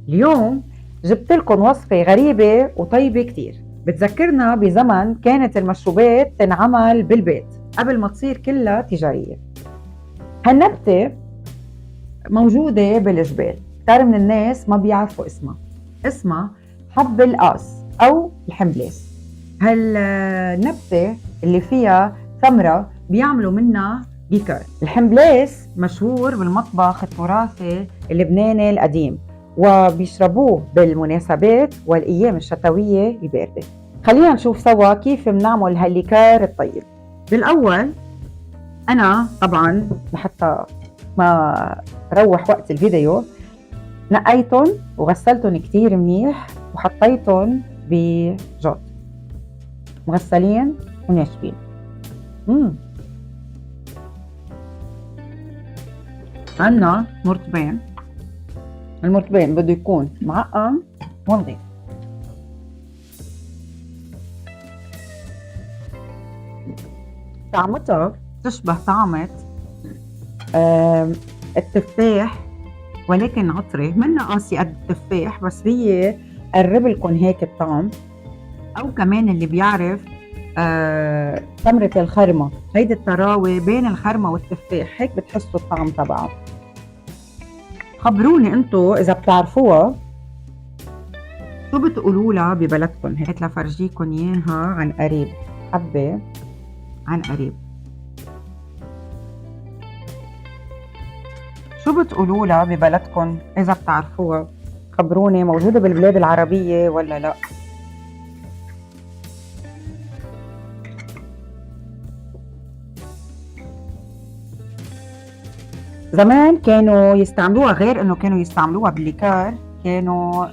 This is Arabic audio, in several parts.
اليوم جبت لكم وصفة غريبة وطيبة كتير، بتذكرنا بزمن كانت المشروبات تنعمل بالبيت قبل ما تصير كلها تجارية. هالنبتة موجودة بالجبال، كتار من الناس ما بيعرفوا اسمها حب القاس أو الحمبليس. هالنبتة اللي فيها ثمرة بيعملوا منها ليكر. الحمبليس مشهور بالمطبخ التراثي اللبناني القديم، وبيشربوه بالمناسبات والأيام الشتوية الباردة. خلينا نشوف سوا كيف بنعمل هالليكر الطيب. بالأول أنا طبعا لحتى ما روح وقت الفيديو نقيتهم وغسلتهم كتير منيح وحطيتهم بجوت مغسلين وناشفين. عنا مرتبين، المرتبين بده يكون معقم ونظيف. طعمتها تشبه طعمة التفاح، ولكن عطرة منا قاسي قد التفاح، بس هي قرب لكم هيك الطعم. او كمان اللي بيعرف تمرة الخرمة، هيدي التراوة بين الخرمة والتفاح، هيك بتحسوا الطعم تبعه. خبروني انتو اذا بتعرفوها، شو بتقولوا لها ببلدكم، هيك لفرجيكم اياها عن قريب، حبة عن قريب. شو بتقولوا لها ببلدكم اذا بتعرفوها؟ خبروني، موجودة بالبلاد العربية ولا لا؟ زمان كانوا يستعملوها، غير انه كانوا يستعملوها بالليكار، كانوا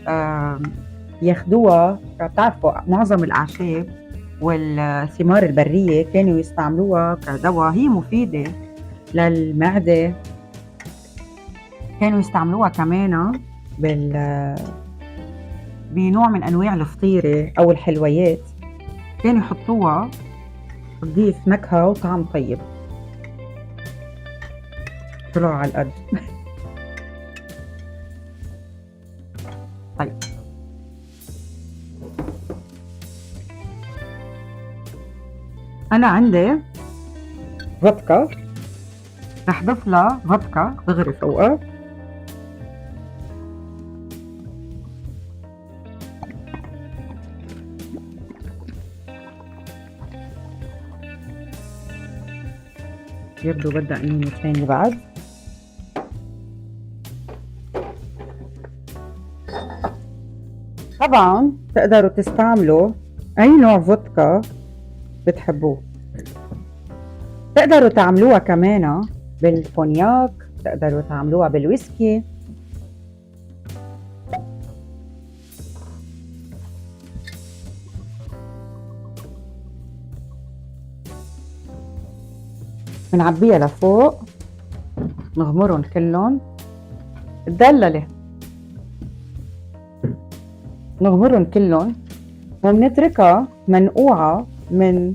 ياخدوها. بتعرفوا معظم الاعشاب والثمار البرية كانوا يستعملوها كدواء، هي مفيدة للمعدة. كانوا يستعملوها كمان بنوع من انواع الفطيرة او الحلويات، كانوا يحطوها تضيف نكهة وطعم طيب. طلعوا على القد. طيب انا عندي فودكا، رح ضيف لها فودكا دغري فوقها. يبدو بدها قنينة ثانية بعد. طبعا تقدروا تستعملوا اي نوع فودكا بتحبوه، تقدروا تعملوها كمان بالكونياك، تقدروا تعملوها بالويسكي. بنعبيها لفوق، نغمرهم كلهم، تدللي نغمرهم كلهم، وبنتركها منقوعة من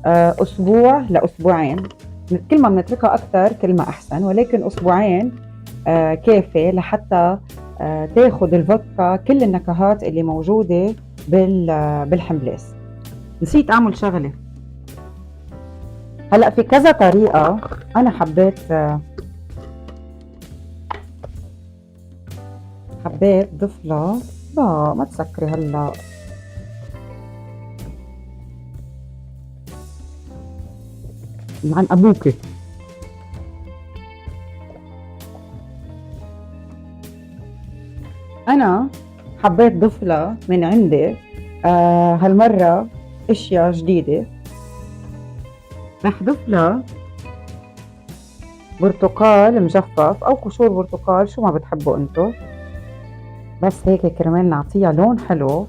أسبوع لأسبوعين. كل ما بنتركها أكثر كل ما أحسن، ولكن أسبوعين كافي لحتى تاخد الفودكا كل النكهات اللي موجودة بالحمبليس. نسيت أعمل شغلة، هلأ في كذا طريقة. أنا حبيت ضيف لها، لا ما تسكري هلا، عن أبوكي. أنا حبيت ضيف لها من عندي هالمرة أشياء جديدة. رح ضيف لها برتقال مجفف أو قشور برتقال، شو ما بتحبوا أنتو، بس هيك كرمال نعطيها لون حلو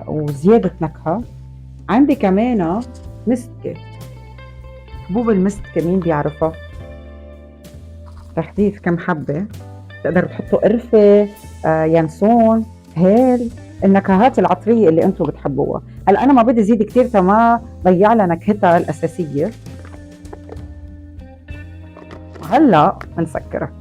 وزيادة نكهة. عندي كمان مستكة، حبوب المستكة مين بيعرفها؟ رح ضيف كم حبة، تقدروا تحطوا قرفة، ينسون، هيل، النكهات العطرية اللي انتم بتحبوها. هلا انا ما بدي زيد كتير تما ضيع لها نكهتها الاساسية. هلا بنسكرها.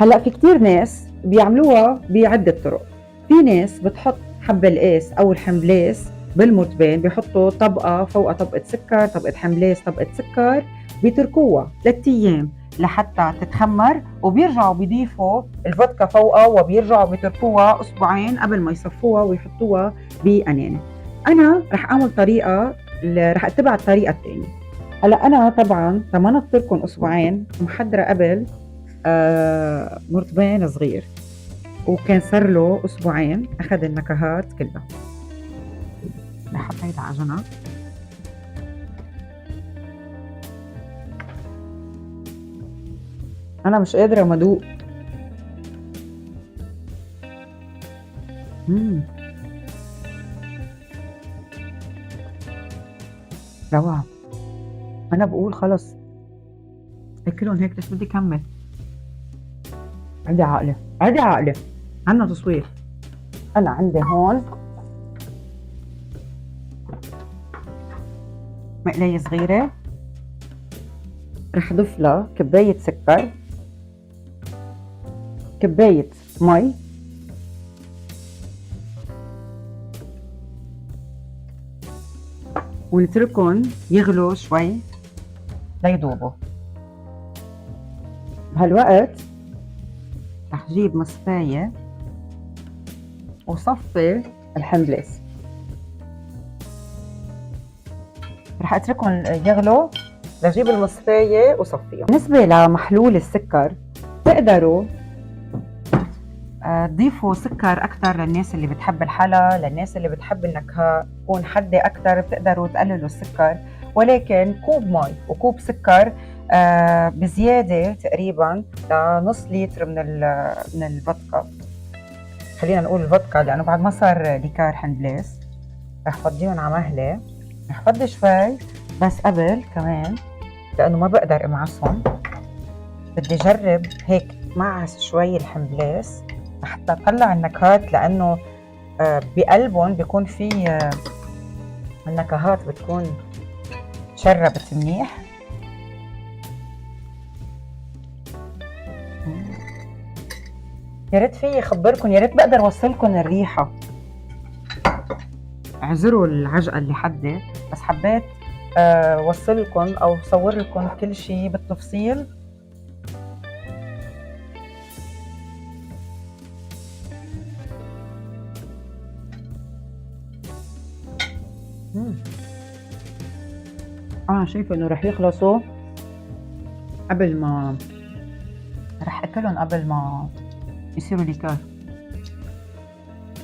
هلا في كتير ناس بيعملوها بعدة طرق. في ناس بتحط حب القيس او الحمبليس بالمرتبين، بيحطوا طبقة فوق طبقة سكر، طبقة حمبليس، طبقة سكر، بيتركوها 3 ايام لحتى تتخمر، وبيرجعوا بيضيفوا الفودكا فوقها، وبيرجعوا بيتركوها اسبوعين قبل ما يصفوها ويحطوها بأنانة. انا رح اعمل طريقة، رح اتبع الطريقة الثانية. هلا انا طبعا ما اتركهم اسبوعين، محضرة قبل مرطبين صغير، وكان صار له اسبوعين اخذ النكهات كلها. رح هيدا على جنب. انا مش قادره مدوق. روعه. انا بقول خلص اكلهم هيك، بس بدي كمل. عندي عقله، عندي عقله، عندنا تصوير. انا عندي هون مقلايه صغيره، رح اضيف لها كبايه سكر، كبايه مي، ونتركهم يغلوا شوي ليذوبوا. بهالوقت رح جيب مصفاية وصفي الحمبليس، رح اتركهم يغلوا لجيب المصفاية وصفيهم. بالنسبة لمحلول السكر، تقدروا تضيفوا سكر أكتر للناس اللي بتحب الحلا، للناس اللي بتحب النكهة تكون حادة أكتر بتقدروا تقللوا السكر، ولكن كوب مي وكوب سكر بزيادة تقريبا لنص لتر من الفودكا. خلينا نقول الفودكا لأنه بعد ما صار ليكار حمبليس. رح فضيهم على مهلة، رح فضي شوي بس قبل كمان لأنه ما بقدر امعصهم، بدي جرب هيك معس شوي الحمبليس لحتى اطلع النكهات، لانه بقلبهم بيكون في النكهات بتكون تشربت منيح. يا ريت في خبركم، يا ريت بقدر اوصلكم الريحه. اعذروا العجقه اللي حدي، بس حبيت وصلكم او صور لكم كل شيء بالتفصيل. انا شايفه انه رح يخلصوا قبل ما رح اكلهم قبل ما يصيروا ليكار.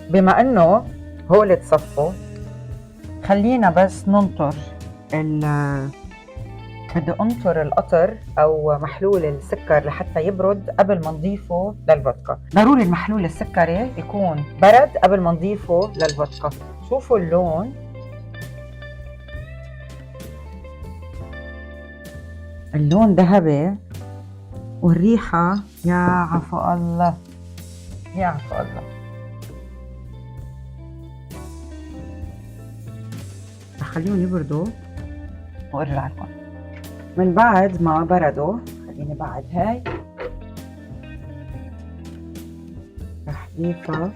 بما انه هول تصفوا، خلينا بس ننطر بدي انطر القطر او محلول السكر لحتى يبرد قبل ما نضيفه للفودكا. ضروري المحلول السكري يكون برد قبل ما نضيفه للفودكا. شوفوا اللون، اللون ذهبي، والريحة يا عفو الله، يا عفو الله. خليهم يبردوا وارجع لكم. من بعد ما بردوا، خليني بعد هاي رح ضيفها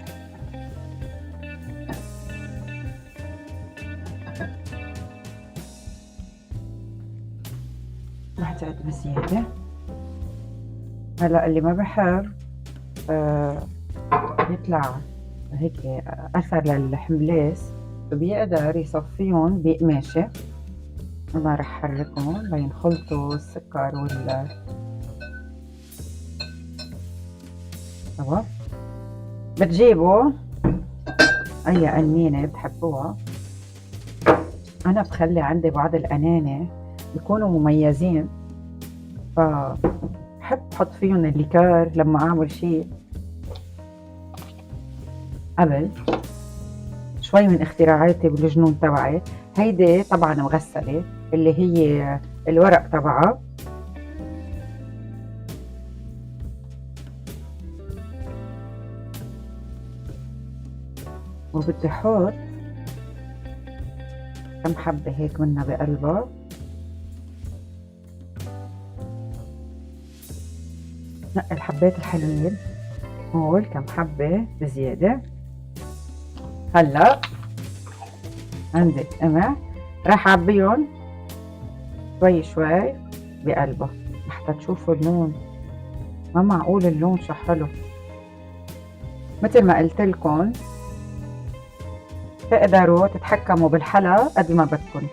رح تعد بزيادة. هلا اللي ما بحب يطلع هيك اثر للحمبليس بيقدر يصفيهم بقماشة. أنا رح حركهم لينخلطوا السكر تمام. بتجيبوا أي قنينة بتحبوها. أنا بخلي عندي بعض القنانة بيكونوا مميزين، فبحب أحط فيهم الليكار لما أعمل شيء. قبل شوي من اختراعاتي والجنون تبعي، هيدي طبعا مغسلة اللي هي الورق تبعها، وبدي احط كم حبة هيك منها بقلبها. نقي الحبات الحلوين، هول كم حبة بزيادة. هلأ عندي قمح، راح أعبيهم شوي شوي بقلبه لحتى تشوفوا اللون. ما معقول اللون شو حلو. مثل ما قلت لكم تقدروا تتحكموا بالحلا قد ما بدكم.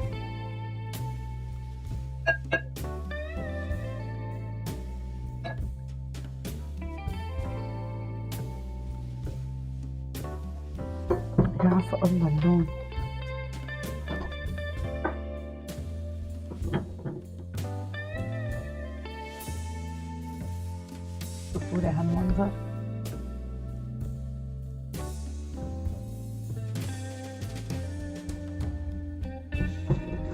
يا عفو الله اللون. شوفوا لي هالمنظر.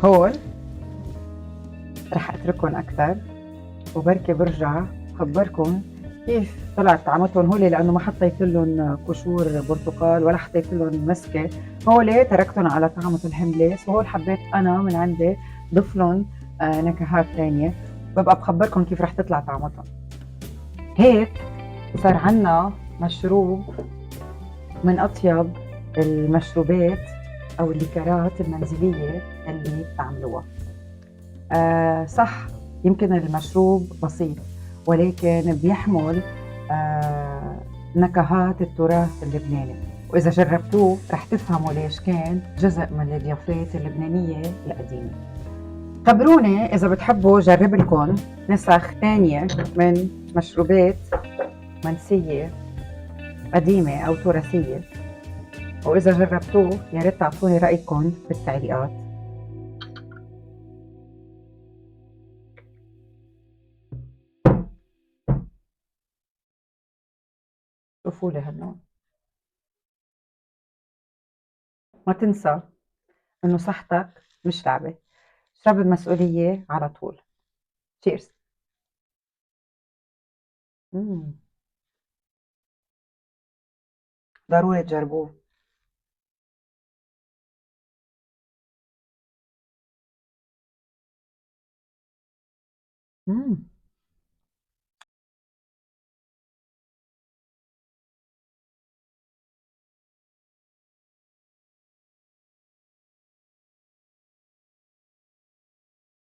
هول رح اتركهم اكثر وبركي برجع خبركم كيف طلعت طعمتهم هول، لانه ما حطيت لهم قشور برتقال ولا حطيت لهم مسكه. هول تركتهم على طعمة الهملس، وهول حبيت انا من عندي ضيف لهم نكهات ثانيه. ببقى بخبركم كيف رح تطلع طعمتهم. هيك صار عنا مشروب من اطيب المشروبات او الليكرات المنزليه اللي بتعملوها. صح، يمكن المشروب بسيط ولكن بيحمل نكهات التراث اللبناني، وإذا جربتوه رح تفهموا ليش كان جزء من الضيافات اللبنانية القديمة. خبروني إذا بتحبوا جرب لكم نسخ تانية من مشروبات منسية قديمة أو تراثية، وإذا جربتوه يا ريت تعطوني رأيكم بالتعليقات. شوفوا لي هاللون. ما تنسى إنه صحتك مش لعبة. اشرب بمسؤولية على طول. تشيرز. ضروري تجربوه. مم.